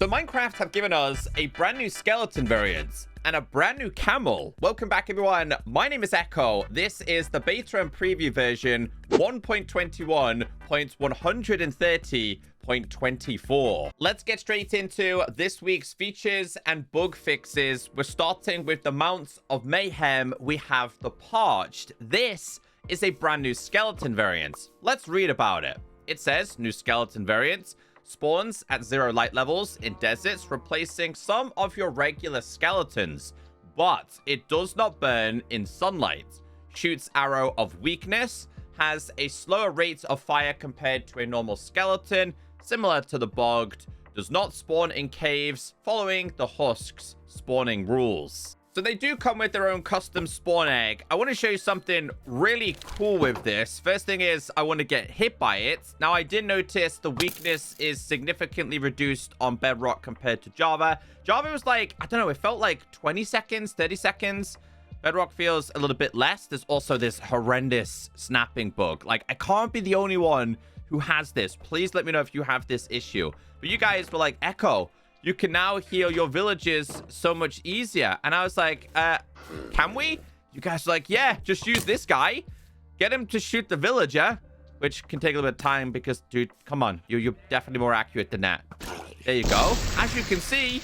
So Minecraft have given us a brand new skeleton variant and a brand new camel. Welcome back, everyone. My name is Echo. This is the beta and preview version 1.21.130.24. Let's get straight into this week's features and bug fixes. We're starting with the Mounts of Mayhem. We have the Parched. This is a brand new skeleton variant. Let's read about it. It says, new skeleton variant. Spawns at 0 light levels in deserts, replacing some of your regular skeletons, but it does not burn in sunlight. Shoots arrow of weakness, has a slower rate of fire compared to a normal skeleton, similar to the bogged, does not spawn in caves, following the Husk's spawning rules. So they do come with their own custom spawn egg. I want to show you something really cool with this. First thing is I want to get hit by it. Now, I did notice the weakness is significantly reduced on Bedrock compared to Java. Java was like, I don't know, it felt like 20 seconds, 30 seconds. Bedrock feels a little bit less. There's also this horrendous snapping bug. Like, I can't be the only one who has this. Please let me know if you have this issue. But you guys were like, Echo, you can now heal your villagers so much easier. And I was like, can we? You guys were like, yeah, just use this guy. Get him to shoot the villager, which can take a little bit of time because, dude, come on. You're definitely more accurate than that. There you go. As you can see,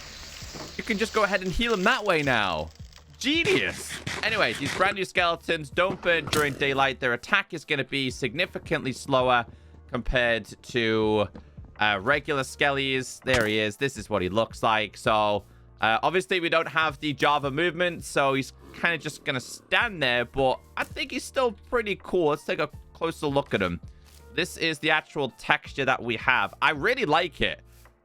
you can just go ahead and heal him that way now. Genius. Anyway, these brand new skeletons don't burn during daylight. Their attack is going to be significantly slower compared to regular skellies. There he is. This is what he looks like. So obviously we don't have the Java movement, so he's kind of just gonna stand there, but I think he's still pretty cool. Let's take a closer look at him. This is the actual texture that we have. I really like it.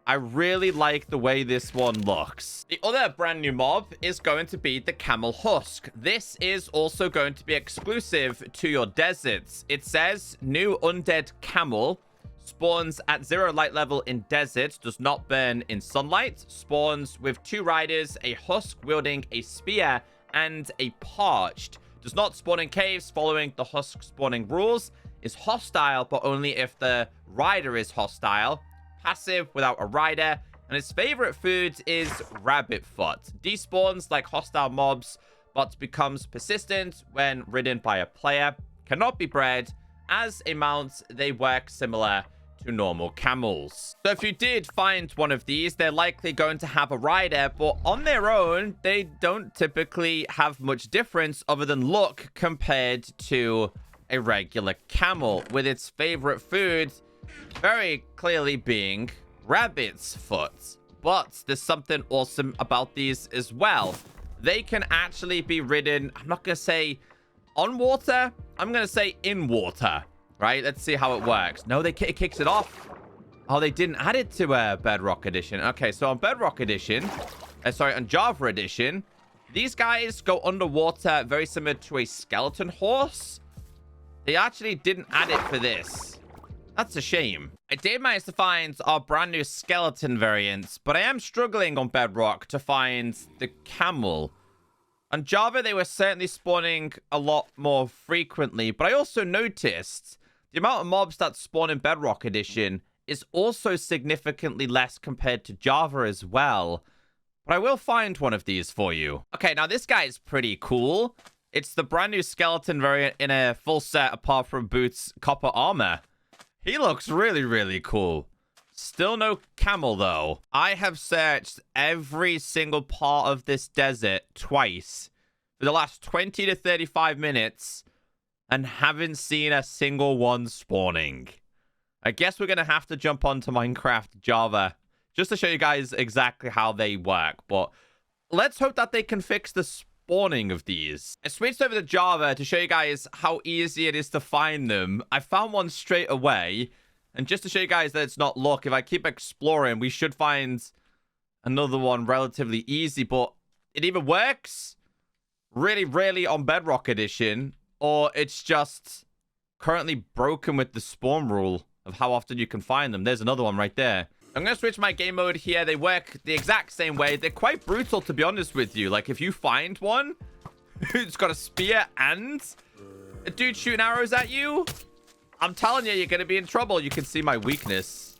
I really like the way this one looks. The other brand new mob is going to be the Camel Husk. This is also going to be exclusive to your deserts. It says new undead camel. Spawns at 0 light level in deserts, does not burn in sunlight. Spawns with 2 riders, a husk wielding a spear, and a parched. Does not spawn in caves following the husk spawning rules. Is hostile, but only if the rider is hostile. Passive without a rider. And his favorite food is rabbit foot. Despawns like hostile mobs, but becomes persistent when ridden by a player. Cannot be bred. As a mount, they work similar to normal camels. So if you did find one of these, they're likely going to have a rider, but on their own, they don't typically have much difference other than look compared to a regular camel, with its favorite food very clearly being rabbit's foot. But there's something awesome about these as well. They can actually be ridden, I'm not going to say on water, I'm going to say in water, right? Let's see how it works. No, it kicks it off. Oh, they didn't add it to Bedrock Edition. Okay, so on Bedrock Edition, on Java Edition, these guys go underwater very similar to a skeleton horse. They actually didn't add it for this. That's a shame. I did manage to find our brand new skeleton variants, but I am struggling on Bedrock to find the camel. On Java, they were certainly spawning a lot more frequently, but I also noticed the amount of mobs that spawn in Bedrock Edition is also significantly less compared to Java as well. But I will find one of these for you. Okay, now this guy is pretty cool. It's the brand new skeleton variant in a full set apart from Boots' copper armor. He looks really, really cool. Still no camel, though. I have searched every single part of this desert twice for the last 20 to 35 minutes and haven't seen a single one spawning. I guess we're going to have to jump onto Minecraft Java just to show you guys exactly how they work. But let's hope that they can fix the spawning of these. I switched over to Java to show you guys how easy it is to find them. I found one straight away. And just to show you guys that it's not luck, if I keep exploring, we should find another one relatively easy. But it either works really, really on Bedrock Edition, or it's just currently broken with the spawn rule of how often you can find them. There's another one right there. I'm going to switch my game mode here. They work the exact same way. They're quite brutal, to be honest with you. Like, if you find one who's got a spear and a dude shooting arrows at you, I'm telling you, you're going to be in trouble. You can see my weakness.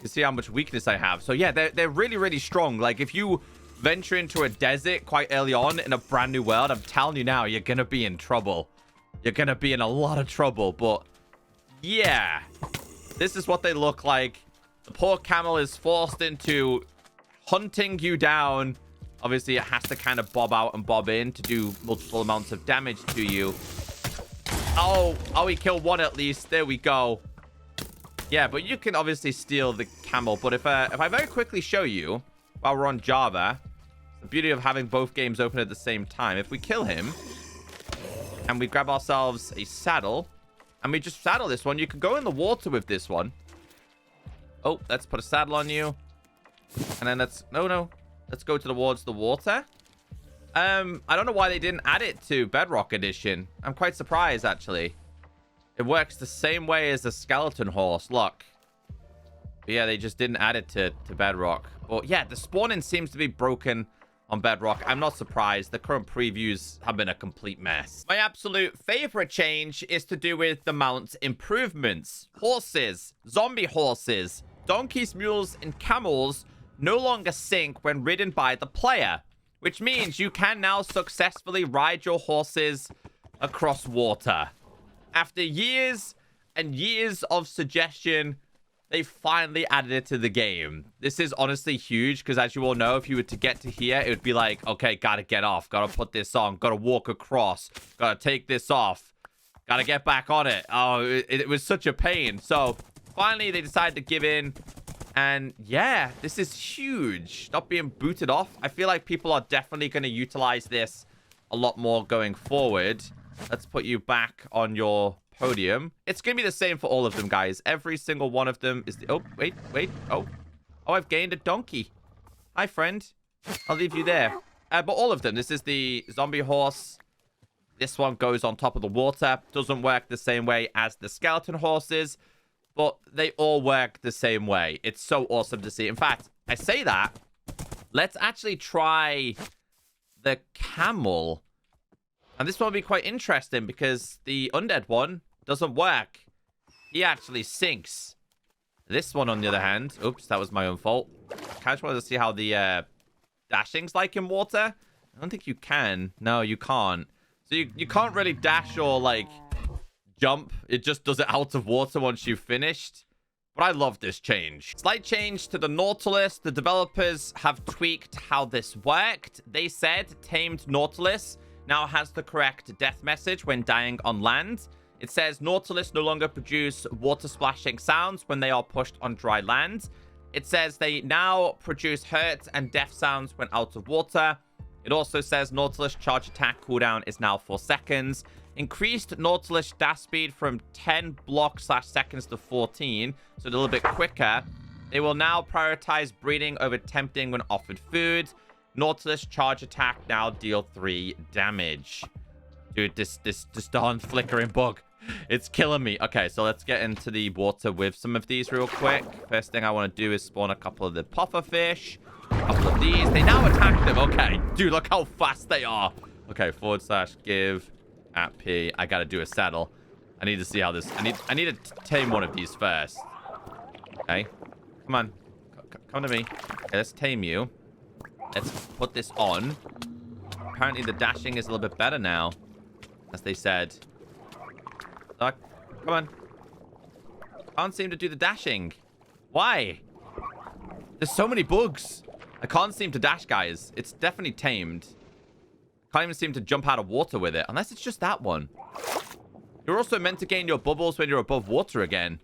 You see how much weakness I have. So yeah, they're really, really strong. Like if you venture into a desert quite early on in a brand new world, I'm telling you now, you're gonna be in trouble. You're gonna be in a lot of trouble. But yeah, this is what they look like. The poor camel is forced into hunting you down. Obviously, it has to kind of bob out and bob in to do multiple amounts of damage to you. Oh, he killed one at least. There we go. Yeah, but you can obviously steal the camel. But if I very quickly show you, while we're on Java, the beauty of having both games open at the same time. If we kill him, and we grab ourselves a saddle, and we just saddle this one, you can go in the water with this one. Oh, let's put a saddle on you. And then let's go towards the water. I don't know why they didn't add it to Bedrock Edition. I'm quite surprised, actually. It works the same way as the skeleton horse. Look. But yeah, they just didn't add it to Bedrock. But yeah, the spawning seems to be broken on Bedrock. I'm not surprised. The current previews have been a complete mess. My absolute favorite change is to do with the Mounts Improvements. Horses, zombie horses, donkeys, mules, and camels no longer sink when ridden by the player, which means you can now successfully ride your horses across water. After years and years of suggestion, they finally added it to the game. This is honestly huge because, as you all know, if you were to get to here, it would be like, okay, gotta get off, gotta put this on, gotta walk across, gotta take this off, gotta get back on it. Oh, it was such a pain. So finally, they decided to give in. And yeah, this is huge. Not being booted off. I feel like people are definitely going to utilize this a lot more going forward. Let's put you back on your podium. It's going to be the same for all of them, guys. Every single one of them is the... Oh, wait. Oh, I've gained a donkey. Hi, friend. I'll leave you there. But all of them. This is the zombie horse. This one goes on top of the water. Doesn't work the same way as the skeleton horses. But they all work the same way. It's so awesome to see. In fact, I say that. Let's actually try the camel. And this one will be quite interesting because the undead one doesn't work. He actually sinks. This one, on the other hand... Oops, that was my own fault. I just wanted to see how the dashing's like in water. I don't think you can. No, you can't. So you can't really dash or, like... jump. It just does it out of water once you've finished. But I love this change. Slight change to the Nautilus. The developers have tweaked how this worked. They said tamed Nautilus now has the correct death message when dying on land. It says Nautilus no longer produce water splashing sounds when they are pushed on dry land. It says they now produce hurt and death sounds when out of water. It also says Nautilus charge attack cooldown is now 4 seconds. Increased Nautilus dash speed from 10 blocks/seconds to 14, so a little bit quicker. They will now prioritize breeding over tempting when offered food. Nautilus charge attack now deal 3 damage. Dude, this darn flickering bug. It's killing me. Okay, so let's get into the water with some of these real quick. First thing I want to do is spawn a couple of the puffer fish. A couple of these. They now attack them. Okay. Dude, look how fast they are. Okay, /give at P. I gotta do a saddle. I need to see how this... I need to tame one of these first. Okay. Come on. Come to me. Okay, let's tame you. Let's put this on. Apparently the dashing is a little bit better now. As they said. Look. Come on. Can't seem to do the dashing. Why? There's so many bugs. I can't seem to dash, guys. It's definitely tamed. Can't even seem to jump out of water with it. Unless it's just that one. You're also meant to gain your bubbles when you're above water again.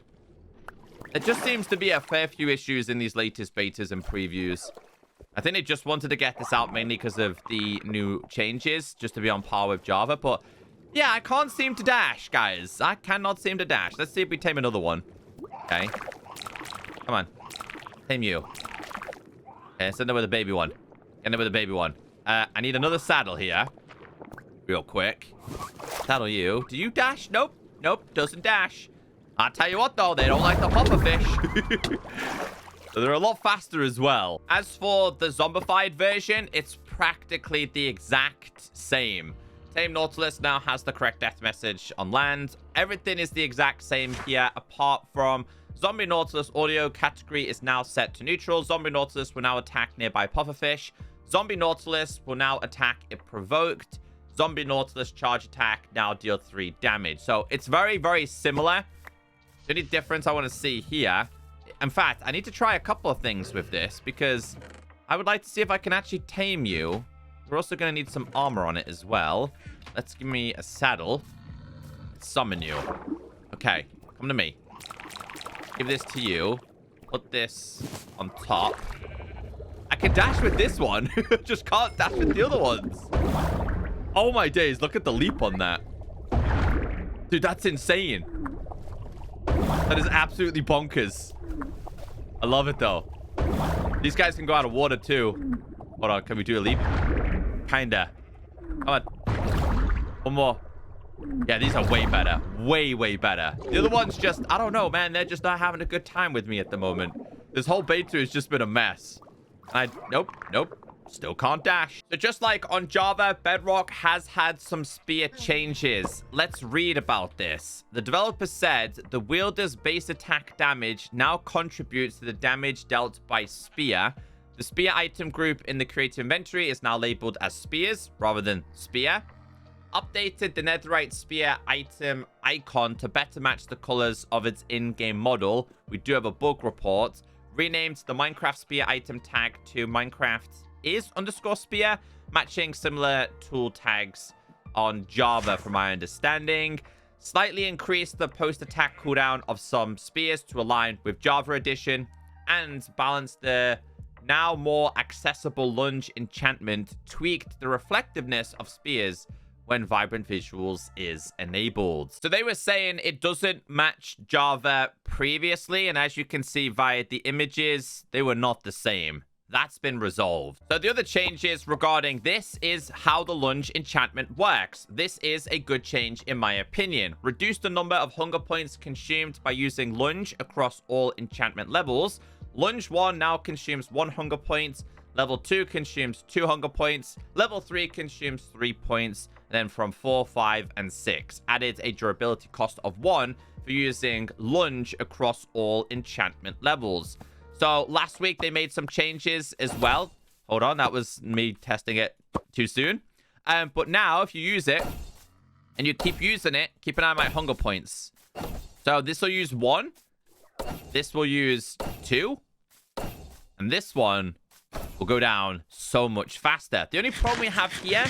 There just seems to be a fair few issues in these latest betas and previews. I think they just wanted to get this out mainly because of the new changes. Just to be on par with Java. But yeah, I can't seem to dash, guys. I cannot seem to dash. Let's see if we tame another one. Okay. Come on. Tame you. Okay, let's end up with a baby one. End up with a baby one. I need another saddle here. Real quick. Saddle you. Do you dash? Nope. Nope. Doesn't dash. I'll tell you what, though. They don't like the puffer fish. So they're a lot faster as well. As for the zombified version, it's practically the exact same. Tame Nautilus now has the correct death message on land. Everything is the exact same here, apart from Zombie Nautilus audio category is now set to neutral. Zombie Nautilus will now attack nearby pufferfish. Zombie Nautilus will now attack if provoked. Zombie Nautilus charge attack now deal 3 damage. So it's very, very similar. The only difference I want to see here... In fact, I need to try a couple of things with this because I would like to see if I can actually tame you. We're also going to need some armor on it as well. Let's give me a saddle. Let's summon you. Okay, come to me. Give this to you. Put this on top. I can dash with this one. Just can't dash with the other ones. Oh my days, look at the leap on that. Dude, that's insane. That is absolutely bonkers. I love it, though. These guys can go out of water, too. Hold on, can we do a leap? Kinda. Come on. One more. Yeah, these are way better. Way, way better. The other ones just, I don't know, man. They're just not having a good time with me at the moment. This whole beta has just been a mess. Nope. Still can't dash. So just like on Java, Bedrock has had some spear changes. Let's read about this. The developer said the wielder's base attack damage now contributes to the damage dealt by spear. The spear item group in the creative inventory is now labeled as spears rather than spear. Updated the netherite spear item icon to better match the colors of its in-game model. We do have a bug report. Renamed the Minecraft spear item tag to Minecraft is_spear, matching similar tool tags on Java from my understanding. Slightly increased the post-attack cooldown of some spears to align with Java Edition, and balanced the now more accessible lunge enchantment, tweaked the reflectiveness of spears when vibrant visuals is enabled. So they were saying it doesn't match Java previously, and as you can see via the images, they were not the same. That's been resolved. So the other changes regarding this is how the lunge enchantment works. This is a good change in my opinion. Reduce the number of hunger points consumed by using lunge across all enchantment levels. Lunge 1 now consumes 1 hunger point. Level 2 consumes 2 hunger points. Level 3 consumes 3 points. And then from 4, 5, and 6, added a durability cost of 1 for using lunge across all enchantment levels. So last week they made some changes as well. Hold on, that was me testing it too soon. But now if you use it and you keep using it, keep an eye on my hunger points. So this will use 1. This will use 2. And this one will go down so much faster. The only problem we have here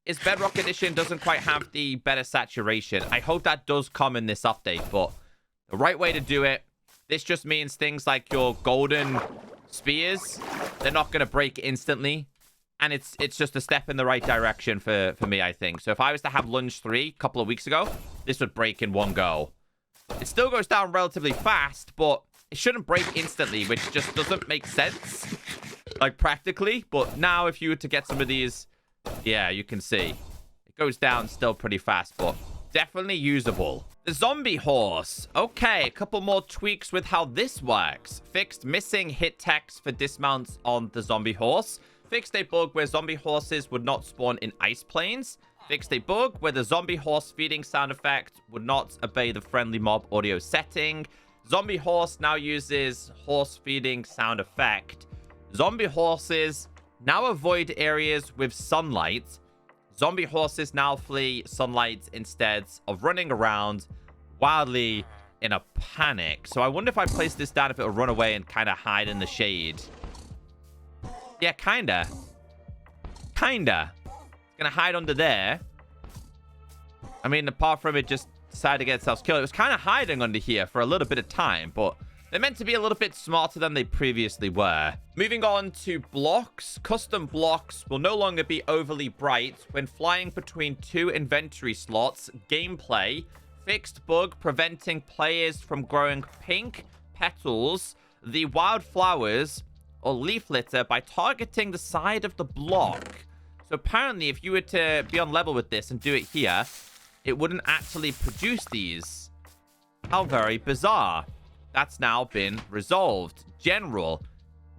is Bedrock Edition doesn't quite have the better saturation. I hope that does come in this update, but the right way to do it, this just means things like your golden spears, they're not going to break instantly. And it's just a step in the right direction for me, I think. So if I was to have Lunge 3 a couple of weeks ago, this would break in one go. It still goes down relatively fast, but it shouldn't break instantly, which just doesn't make sense, like practically. But now if you were to get some of these, yeah, you can see it goes down still pretty fast, but definitely usable. The zombie horse. Okay, a couple more tweaks with how this works. Fixed missing hit text for dismounts on the zombie horse. Fixed a bug where zombie horses would not spawn in ice plains. Fixed a bug where the zombie horse feeding sound effect would not obey the friendly mob audio setting. Zombie horse now uses horse feeding sound effect. Zombie horses now avoid areas with sunlight. Zombie horses now flee sunlight instead of running around wildly in a panic. So I wonder if I place this down, if it'll run away and kind of hide in the shade. Yeah, kinda. It's gonna hide under there. I mean, apart from it just decided to get itself killed, it was kind of hiding under here for a little bit of time, but they're meant to be a little bit smarter than they previously were. Moving on to blocks. Custom blocks will no longer be overly bright when flying between 2 inventory slots. Gameplay. Fixed bug preventing players from growing pink petals, the wildflowers, or leaf litter by targeting the side of the block. So apparently if you were to be on level with this and do it here, it wouldn't actually produce these. How very bizarre. That's now been resolved. General.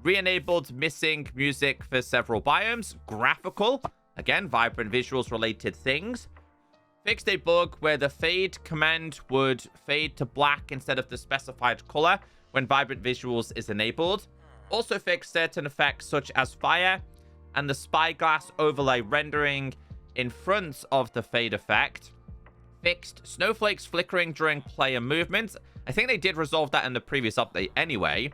Re-enabled missing music for several biomes. Graphical. Again, vibrant visuals related things. Fixed a bug where the fade command would fade to black instead of the specified color when vibrant visuals is enabled. Also fixed certain effects such as fire and the spyglass overlay rendering in front of the fade effect. Fixed snowflakes flickering during player movement. I think they did resolve that in the previous update anyway.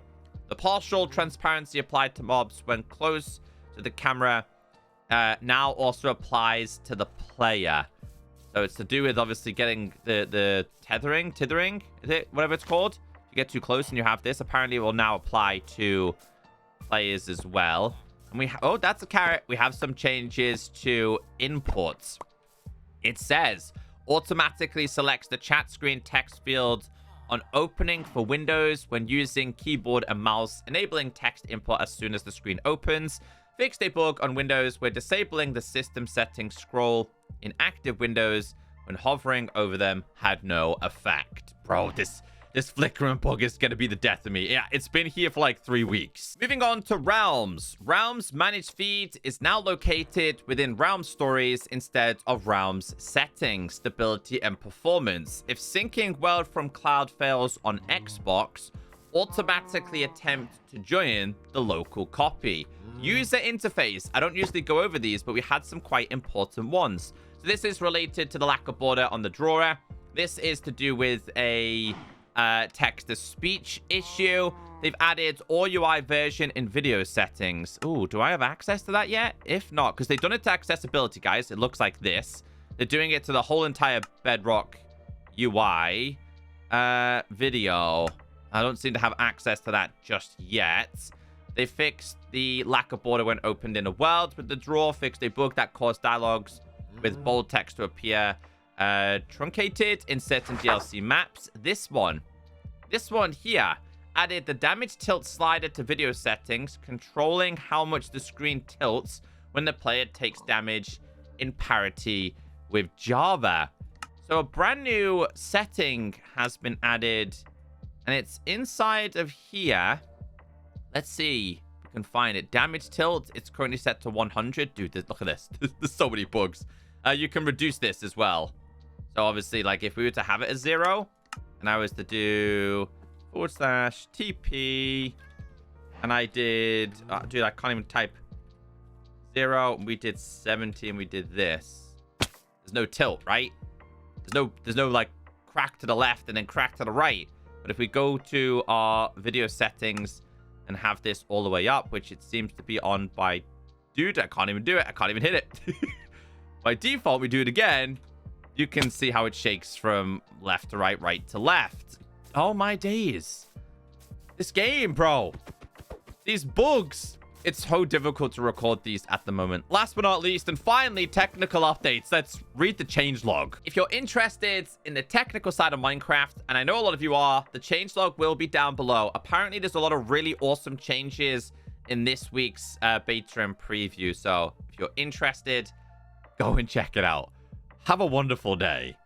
The partial transparency applied to mobs when close to the camera now also applies to the player. So it's to do with obviously getting the tethering, is it? Whatever it's called. If you get too close and you have this, apparently it will now apply to players as well. And oh, that's a carrot. We have some changes to inputs. It says automatically selects the chat screen text field on opening for Windows when using keyboard and mouse, enabling text input as soon as the screen opens. Fixed a bug on Windows where disabling the system settings scroll in active windows when hovering over them had no effect. Bro, this flickering bug is going to be the death of me. Yeah, it's been here for like 3 weeks. Moving on to Realms. Realms managed feed is now located within Realms stories instead of Realms settings, stability, and performance. If syncing World from Cloud fails on Xbox, automatically attempt to join the local copy. User interface. I don't usually go over these, but we had some quite important ones. So this is related to the lack of border on the drawer. This is to do with a text-to-speech issue. They've added all UI version in video settings. Ooh, do I have access to that yet? If not, because they've done it to accessibility, guys. It looks like this. They're doing it to the whole entire Bedrock UI video. I don't seem to have access to that just yet. They fixed the lack of border when opened in a world with the drawer. Fixed a bug that caused dialogues with bold text to appear truncated in certain DLC maps. This one here added the damage tilt slider to video settings, controlling how much the screen tilts when the player takes damage in parity with Java. So a brand new setting has been added, and it's inside of here. Let's see if we can find it. Damage tilt, it's currently set to 100. Dude, look at this. There's so many bugs. You can reduce this as well. So obviously, like if we were to have it as 0, and I was to do /TP, and I did, dude, I can't even type 0. We did 70, and we did this. There's no tilt, right? There's no like crack to the left and then crack to the right. But if we go to our video settings and have this all the way up, which it seems to be on by, dude, I can't even do it. I can't even hit it. By default, we do it again. You can see how it shakes from left to right, right to left. Oh my days. This game, bro. These bugs. It's so difficult to record these at the moment. Last but not least, and finally, technical updates. Let's read the changelog. If you're interested in the technical side of Minecraft, and I know a lot of you are, the changelog will be down below. Apparently, there's a lot of really awesome changes in this week's beta and preview. So if you're interested, go and check it out. Have a wonderful day.